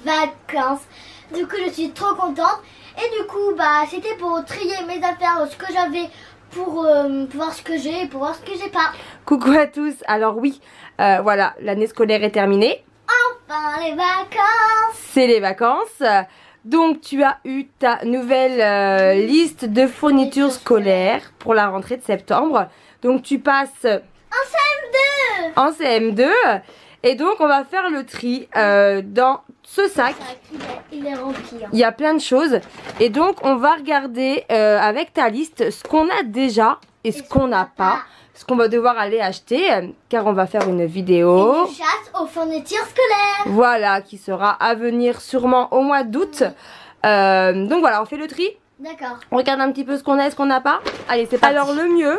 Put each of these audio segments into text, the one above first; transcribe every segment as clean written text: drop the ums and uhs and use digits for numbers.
vacances. Du coup je suis trop contente. Et du coup bah c'était pour trier mes affaires, ce que j'avais pour voir ce que j'ai et pour voir ce que j'ai pas. Coucou à tous. Alors oui, voilà, l'année scolaire est terminée. Enfin les vacances. C'est les vacances. Donc tu as eu ta nouvelle liste de fournitures scolaires pour la rentrée de septembre. Donc tu passes En CM2. en CM2. Et donc on va faire le tri dans ce sac. Il est rempli. Hein. Il y a plein de choses. Et donc on va regarder avec ta liste ce qu'on a déjà et ce qu'on n'a pas. Ce qu'on va devoir aller acheter, car on va faire une vidéo. Une chasse aux fournitures scolaires. Voilà, qui sera à venir sûrement au mois d'août. Donc voilà, on fait le tri. D'accord. On regarde un petit peu ce qu'on a et ce qu'on n'a pas. Allez, c'est parti. Alors le mieux,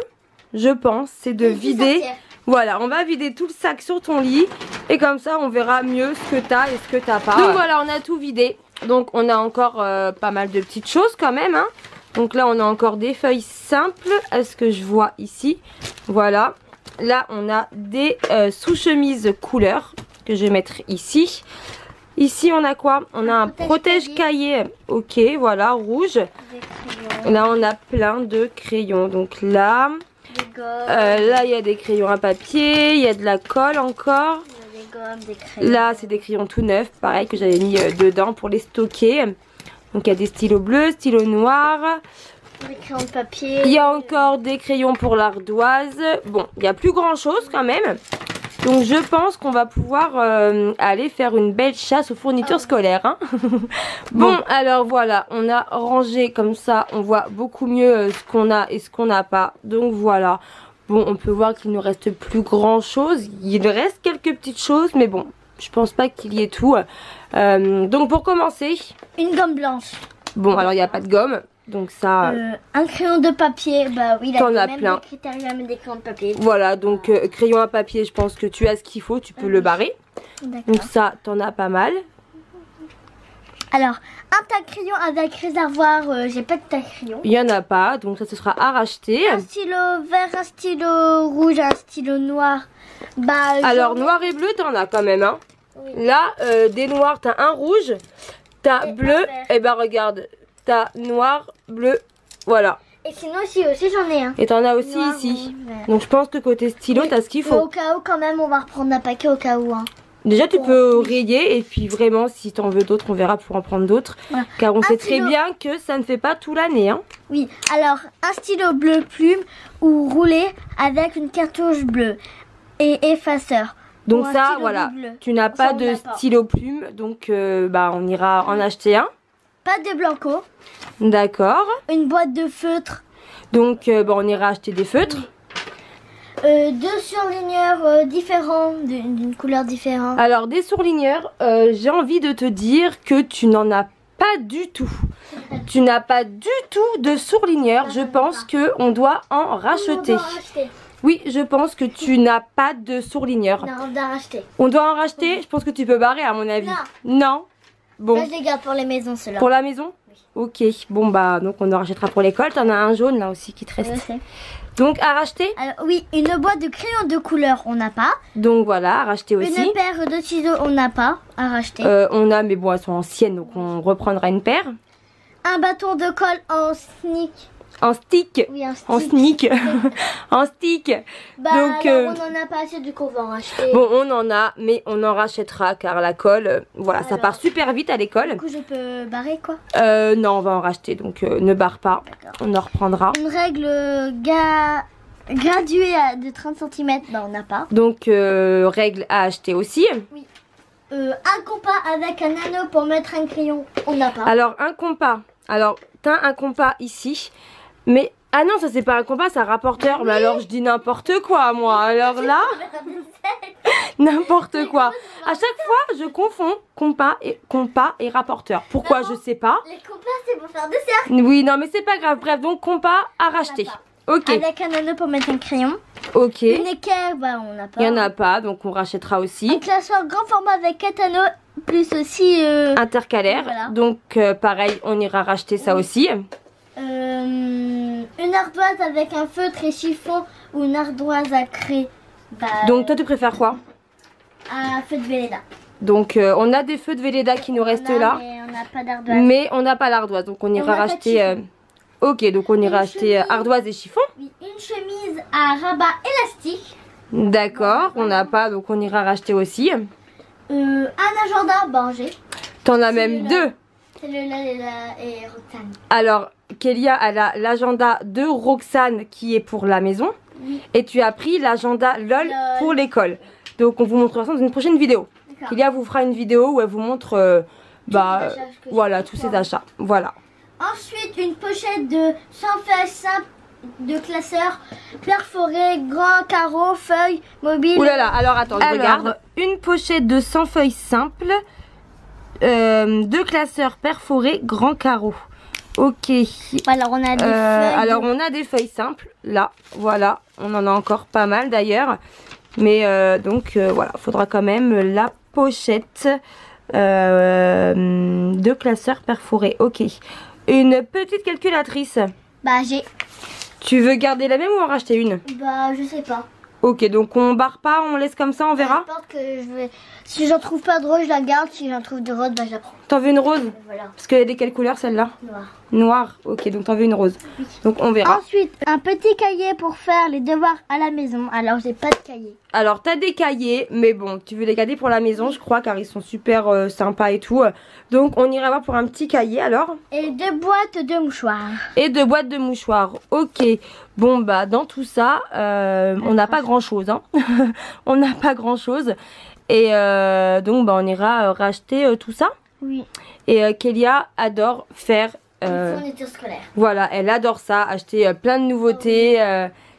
je pense, c'est de vider. Voilà, on va vider tout le sac sur ton lit. Et comme ça, on verra mieux ce que t'as et ce que t'as pas. Donc voilà, on a tout vidé. Donc on a encore pas mal de petites choses quand même, hein. Donc là on a encore des feuilles simples, est-ce que je vois ici? Voilà, là on a des sous-chemises couleur que je vais mettre ici. Ici on a quoi? On a un protège-cahier, ok, voilà, rouge. Là on a plein de crayons, donc là, là il y a des crayons à papier, il y a de la colle encore. Là c'est des crayons tout neufs, pareil que j'avais mis dedans pour les stocker. Donc il y a des stylos bleus, stylos noirs. Des crayons de papier. Il y a encore des crayons pour l'ardoise. Bon, il n'y a plus grand chose quand même. Donc je pense qu'on va pouvoir aller faire une belle chasse aux fournitures scolaires. Hein. Bon, alors voilà, on a rangé comme ça. On voit beaucoup mieux ce qu'on a et ce qu'on n'a pas. Donc voilà. Bon, on peut voir qu'il ne reste plus grand chose. Il reste quelques petites choses, mais bon. Je pense pas qu'il y ait tout. Donc pour commencer, une gomme blanche. Bon, alors il n'y a pas de gomme. Donc ça... un crayon de papier. Bah oui, t'en as plein. Des critériums et des crayons de papier. Voilà, donc crayon à papier, je pense que tu as ce qu'il faut. Tu peux le barrer. Donc ça, t'en as pas mal. Alors, un tas de crayons avec réservoir. J'ai pas de tas de crayons. Il n'y en a pas. Donc ça, ce sera à racheter. Un stylo vert, un stylo rouge, un stylo noir. Bah, alors noir et bleu t'en as quand même hein. Oui. Là des noirs t'as un rouge, t'as bleu, et bah regarde, t'as noir, bleu, voilà. Et sinon aussi j'en ai un. Et t'en as aussi noir, ici. Donc je pense que côté stylo t'as ce qu'il faut. Au cas où quand même on va reprendre un paquet au cas où. Hein. Déjà tu peux rayer et puis vraiment si t'en veux d'autres on verra pour en prendre d'autres. Voilà. Car on sait très bien que ça ne fait pas tout l'année. Hein. Oui, alors un stylo bleu plume ou roulé avec une cartouche bleue. Et effaceur. Donc ça voilà, tu n'as pas de stylo plume, donc bah on ira en acheter un. Pas de blanco. D'accord. Une boîte de feutres. Donc bah, on ira acheter des feutres. Deux surligneurs différents, d'une couleur différente. Alors des surligneurs, j'ai envie de te dire que tu n'en as pas du tout. Tu n'as pas du tout de surligneurs, je pense qu'on doit en racheter. Oui, je pense que tu n'as pas de surligneur. On doit en racheter. On doit en racheter. Je pense que tu peux barrer à mon avis. Non. Bon. Là, je les garde pour les maisons, ceux-là. Pour la maison? Oui. Ok. Bon bah donc on en rachètera pour l'école. T'en as un jaune là aussi qui te reste. Donc à racheter? Alors, oui, une boîte de crayons de couleur, on n'a pas. Donc voilà, à racheter aussi. Une paire de ciseaux, on n'a pas. À racheter. On a, mais bon, elles sont anciennes, donc on reprendra une paire. Un bâton de colle en sneak. En stick. Oui, en stick. En sneak. En stick. Bah, donc alors, on en a pas assez, du coup on va en racheter. Bon, on en a, mais on en rachètera car la colle, voilà, alors, ça part super vite à l'école. Du coup, je peux barrer quoi? Non, on va en racheter, donc ne barre pas. On en reprendra. Une règle graduée de 30 cm, bah on n'a pas. Donc règle à acheter aussi. Oui. Un compas avec un anneau pour mettre un crayon, on n'a pas. Alors un compas. Alors t'as un compas ici. Mais, ah non, ça c'est pas un compas, c'est un rapporteur. Oui. Mais alors je dis n'importe quoi, moi. Alors là, n'importe quoi. À chaque fois, je confonds compas et rapporteur. Pourquoi, je sais pas. Les compas, c'est pour faire des cercles. Oui, non, mais c'est pas grave. Bref, donc compas à racheter. Ok. Avec un anneau pour mettre un crayon. Ok. Une équerre, bah on n'a pas. Il n'y en a pas, donc on rachètera aussi. Un classeur grand format avec 4 anneaux, plus aussi... intercalaire. Voilà. Donc pareil, on ira racheter ça aussi. Une ardoise avec un feutre et chiffon ou une ardoise à craie. Bah, donc toi tu préfères quoi? Un feutre Velleda. Donc on a des feux de Velleda qui nous restent là. Mais on n'a pas d'ardoise. Mais on n'a pas l'ardoise. Donc on ira racheter... ok, donc on ira acheter ardoise et chiffon. Oui, une chemise à rabat élastique. D'accord, on n'a pas, donc on ira racheter aussi. Un agenda, ben j'ai. T'en as même deux. Celle-là et Roxane. Alors, Kélia a l'agenda de Roxane qui est pour la maison. Oui. Et tu as pris l'agenda LOL pour l'école. Donc on vous montrera ça dans une prochaine vidéo. Kélia vous fera une vidéo où elle vous montre voilà, tous ses achats. Voilà. Ensuite, une pochette de 100 feuilles simples de classeurs perforés, grands carreaux, feuilles, mobiles. Ouh là là, alors attends, je regarde. Une pochette de 100 feuilles simples, de classeurs perforés, grands carreaux. Ok. Alors on a des feuilles. Alors on a des feuilles simples, là, voilà. On en a encore pas mal d'ailleurs. Mais donc voilà, faudra quand même la pochette de classeurs perforés. Ok. Une petite calculatrice. Bah j'ai. Tu veux garder la même ou en racheter une? Bah je sais pas. Ok, donc on barre pas, on laisse comme ça, on verra. Que je vais... Si j'en trouve pas de rose, je la garde. Si j'en trouve de rose, bah je la prends. T'en veux une rose? Voilà. Parce qu'elle est de quelle couleur celle-là? Noir. Noir, ok, donc t'en veux une rose. Oui. Donc on verra. Ensuite, un petit cahier pour faire les devoirs à la maison. Alors j'ai pas de cahier. Alors t'as des cahiers, mais bon, tu veux les garder pour la maison, je crois, car ils sont super sympas et tout. Donc on ira voir pour un petit cahier alors. Et 2 boîtes de mouchoirs. Et 2 boîtes de mouchoirs, ok. Bon bah dans tout ça, on n'a pas grand chose, hein. On n'a pas grand chose. Et donc bah on ira racheter tout ça. Oui. Et Kélia adore faire... fourniture scolaire. Voilà, elle adore ça, acheter plein de nouveautés.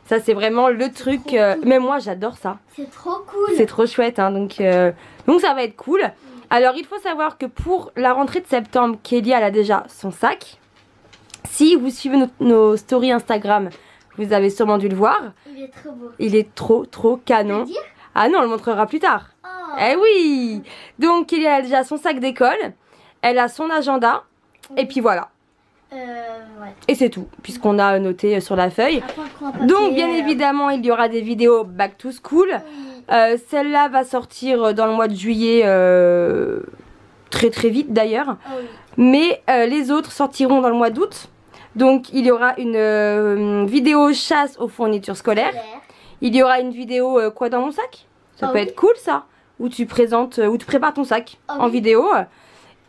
Ça c'est vraiment le truc. Cool. Mais moi j'adore ça. C'est trop cool. C'est trop chouette, hein, donc ça va être cool. Alors il faut savoir que pour la rentrée de septembre, Kélia elle a déjà son sac. Si vous suivez nos stories Instagram, vous avez sûrement dû le voir. Il est trop beau. Il est trop canon. Ah non, on le montrera plus tard. Oh. Eh oui. Donc Kélia a déjà son sac d'école. Elle a son agenda. Oui. Et puis voilà. Ouais. Et c'est tout, puisqu'on a noté sur la feuille. Papier, donc bien évidemment il y aura des vidéos back to school. Oui. Celle-là va sortir dans le mois de juillet, très vite d'ailleurs. Oh oui. Mais les autres sortiront dans le mois d'août. Donc il y aura une vidéo chasse aux fournitures scolaires. Il y aura une vidéo quoi dans mon sac. Ça peut être cool ça. Où tu présentes, où tu prépares ton sac en vidéo.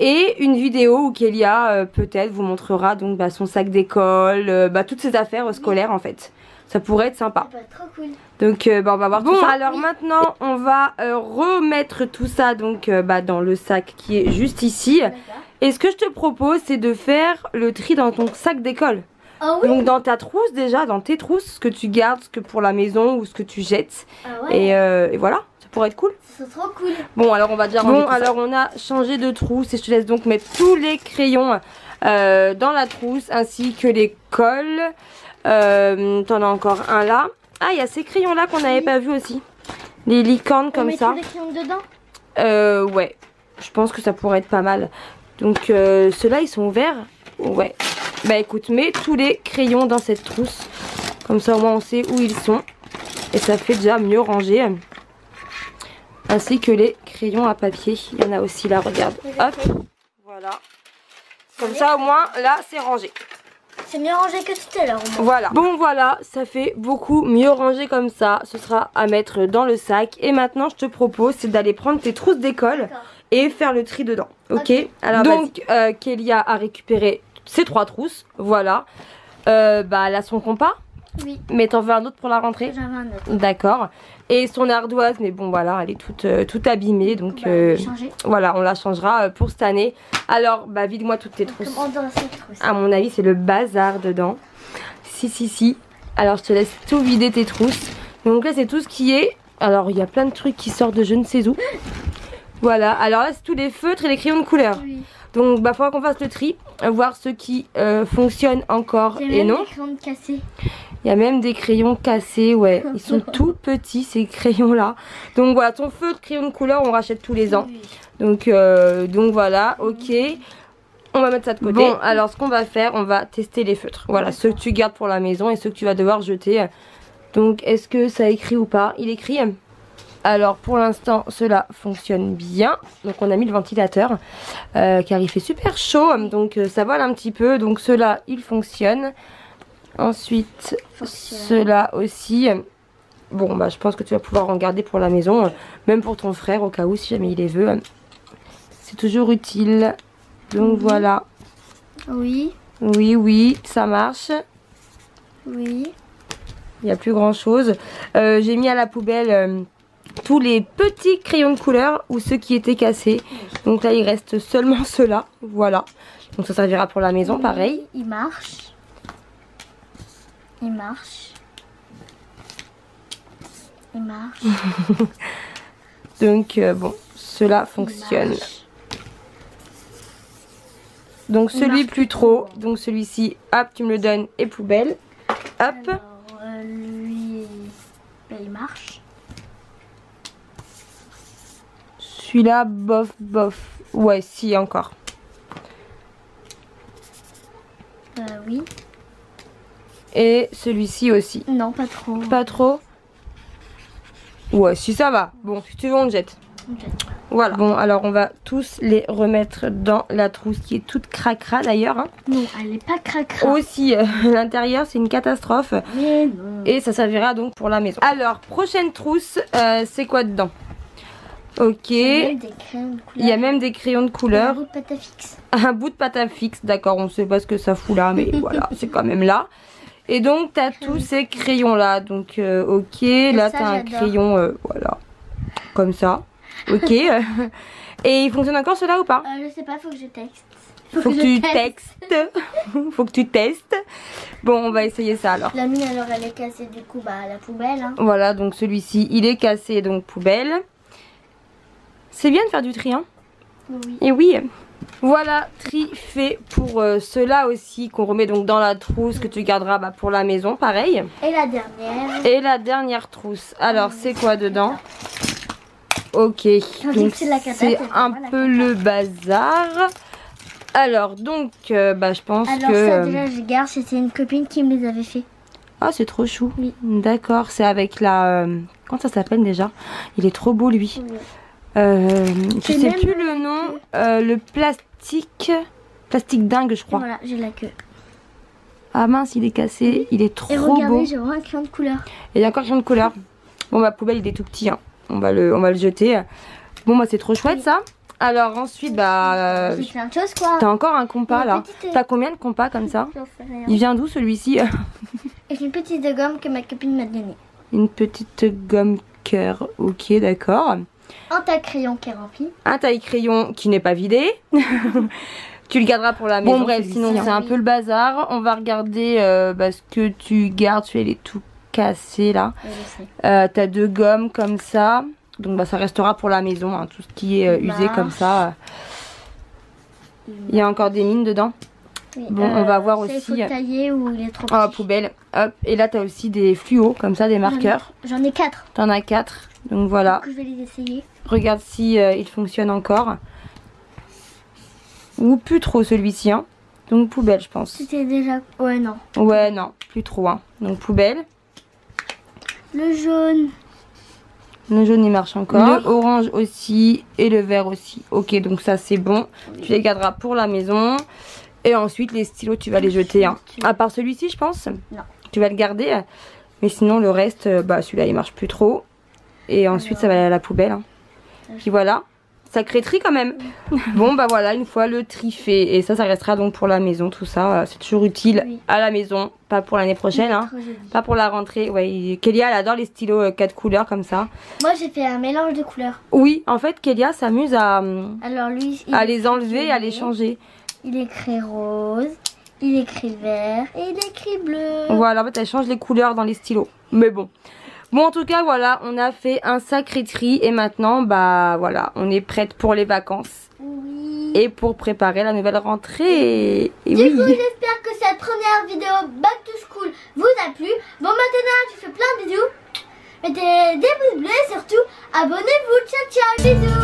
Et une vidéo où Kélia peut-être vous montrera donc son sac d'école, toutes ses affaires scolaires en fait. Ça pourrait être sympa. Ça peut être trop cool. Donc on va voir tout ça. Alors maintenant on va remettre tout ça donc dans le sac qui est juste ici. Et ce que je te propose c'est de faire le tri dans ton sac d'école. Oh oui. Donc dans ta trousse déjà, dans tes trousses, ce que tu gardes, ce que pour la maison ou ce que tu jettes. Ah ouais. Et voilà. Pourrait être cool. C'est trop cool. Bon alors on va déjà ranger alors on a changé de trousse et je te laisse donc mettre tous les crayons dans la trousse ainsi que les cols. T'en as encore un là. Ah il y a ces crayons là qu'on n'avait pas vu aussi. Les licornes comme ça. On met tous les crayons dedans. Ouais. Je pense que ça pourrait être pas mal. Donc ceux-là ils sont ouverts. Ouais. Bah écoute, mets tous les crayons dans cette trousse. Comme ça au moins on sait où ils sont. Et ça fait déjà mieux ranger. Ainsi que les crayons à papier. Il y en a aussi là, regarde. Hop. Voilà. Comme ça au moins là c'est rangé. C'est mieux rangé que tout à l'heure. Voilà. Bon voilà, ça fait beaucoup mieux rangé comme ça. Ce sera à mettre dans le sac. Et maintenant je te propose c'est d'aller prendre tes trousses d'école et faire le tri dedans. Ok. Alors donc Kélia a récupéré ses 3 trousses. Voilà. Elle a son compas. Oui. Mais t'en veux un autre pour la rentrée? J'en veux un autre. D'accord. Et son ardoise, mais bon voilà, elle est toute abîmée. Donc voilà, on la changera pour cette année. Alors, vide-moi toutes tes trousses. À mon avis, c'est le bazar dedans. Si. Alors, je te laisse tout vider tes trousses. Donc là, c'est tout ce qui est... Alors, il y a plein de trucs qui sortent de je ne sais où. Voilà, alors là, c'est tous les feutres et les crayons de couleur. Oui. Donc, il faudra qu'on fasse le tri. Voir ceux qui fonctionnent encore et non. Il y a même des crayons cassés. Il y a même des crayons cassés, ouais. Ils sont tout petits ces crayons là. Donc voilà, ton feutre, crayon de couleur, on rachète tous les ans. Donc voilà, ok. On va mettre ça de côté. Bon, alors ce qu'on va faire, on va tester les feutres. Voilà, ceux que tu gardes pour la maison et ceux que tu vas devoir jeter. Donc est-ce que ça écrit ou pas? Il écrit. Alors pour l'instant cela fonctionne bien. Donc on a mis le ventilateur car il fait super chaud. Donc ça vole un petit peu. Donc cela il fonctionne. Ensuite cela aussi. Bon bah je pense que tu vas pouvoir en garder pour la maison. Même pour ton frère au cas où si jamais il les veut. C'est toujours utile. Donc voilà. Oui. Oui, oui, ça marche. Oui. Il n'y a plus grand chose. J'ai mis à la poubelle tous les petits crayons de couleur ou ceux qui étaient cassés. Donc là il reste seulement ceux-là. Voilà. Donc ça servira pour la maison, pareil. Il marche. Il marche. Il marche. Donc bon, cela fonctionne. Donc celui plus trop. Donc celui-ci, hop, tu me le donnes et poubelle. Hop. Alors, lui, il marche. Celui-là, bof, bof. Ouais, si, encore. Oui. Et celui-ci aussi. Non, pas trop. Pas trop? Ouais, si ça va. Bon, si tu veux, on le jette. Voilà. Bon, alors on va tous les remettre dans la trousse qui est toute cracra d'ailleurs. Hein. Non, elle n'est pas cracra. Aussi, l'intérieur c'est une catastrophe. Mais non. Et ça servira donc pour la maison. Alors, prochaine trousse, c'est quoi dedans? Ok. Il y a même des crayons de couleur. Un bout de pâte à fixe. Un bout de pâte à fixe, d'accord, on sait pas ce que ça fout là, mais voilà, c'est quand même là. Et donc, tu as tous ces crayons là. Donc, ok, là, tu as un crayon, voilà, comme ça. Ok. Et il fonctionne encore cela ou pas? Je sais pas, faut que je texte. Faut que tu textes. Faut que tu testes. Bon, on va essayer ça alors. La mienne, alors, elle est cassée, du coup, bah, à la poubelle. Hein. Voilà, donc celui-ci, il est cassé, donc poubelle. C'est bien de faire du tri, hein? Oui. Et oui. Voilà, tri fait pour ceux-là aussi qu'on remet donc dans la trousse que tu garderas bah, pour la maison, pareil. Et la dernière. Et la dernière trousse. Alors, c'est quoi dedans? Ok, donc c'est un peu le bazar. Alors, donc, bah, je pense que... Alors ça, déjà, je garde, c'était une copine qui me les avait fait. Ah, c'est trop chou. Oui. D'accord, c'est avec la... Comment ça s'appelle déjà? Il est trop beau, lui. Oui. Je sais plus le nom. Le plastique dingue, je crois. Et voilà, j'ai la queue. Ah mince, il est cassé. Il est trop beau. Et regardez, j'ai vraiment un crayon de couleur. Et il y a encore un crayon de couleur. Bon, ma poubelle, il est tout petit. Hein. On va le jeter. Bon, bah, c'est trop chouette, ça. Alors, ensuite, bah... C'est plein de choses, quoi. T'as encore un compas, là. T'as combien de compas, comme ça? J'en sais rien. Il vient d'où, celui-ci? Et une petite gomme que ma copine m'a donnée. Une petite gomme cœur. Ok, d'accord. Un taille-crayon qui est rempli. Un taille-crayon qui n'est pas vidé. Tu le garderas pour la maison. Bon, bref, sinon, c'est un peu le bazar. On va regarder bah, ce que tu gardes. Tu es tout cassé, là. T'as 2 gommes comme ça. Donc bah ça restera pour la maison, hein, tout ce qui est usé comme ça. Il y a encore des mines dedans. Oui, bon, on va voir aussi. Il faut tailler ou il est trop petit. Ah, poubelle. Hop. Et là, tu as aussi des fluos, comme ça, des marqueurs. J'en ai 4. T'en as 4. Donc voilà. Donc, je vais les essayer. Regarde si il fonctionne encore. Ou plus trop celui-ci. Hein. Donc poubelle, je pense. C'était déjà... Ouais, non. Ouais, non. Plus trop. Hein. Donc poubelle. Le jaune. Le jaune il marche encore. Le orange aussi et le vert aussi. Ok, donc ça c'est bon. Oui. Tu les garderas pour la maison. Et ensuite les stylos tu vas les jeter. Hein. À part celui-ci je pense. Non. Tu vas le garder. Mais sinon le reste, bah celui-là il marche plus trop. Et ensuite ça va aller à la poubelle. Hein. Puis voilà. Sacré tri quand même. Bon bah voilà, une fois le tri fait. Et ça restera donc pour la maison, tout ça. C'est toujours utile à la maison. Pas pour l'année prochaine, hein. Pas pour la rentrée. Ouais, Kélia elle adore les stylos 4 couleurs comme ça. Moi j'ai fait un mélange de couleurs. Oui, en fait Kélia s'amuse à, alors, lui, à les enlever, à les changer. Il écrit rose, il écrit vert et il écrit bleu. Voilà, en fait elle change les couleurs dans les stylos. Mais bon. Bon en tout cas voilà, on a fait un sacré tri et maintenant bah voilà, on est prête pour les vacances. Oui. Et pour préparer la nouvelle rentrée. Et du coup j'espère que cette première vidéo Back to School vous a plu. Bon maintenant je fais plein de bisous. Mettez des pouces bleus et surtout abonnez-vous. Ciao ciao, bisous.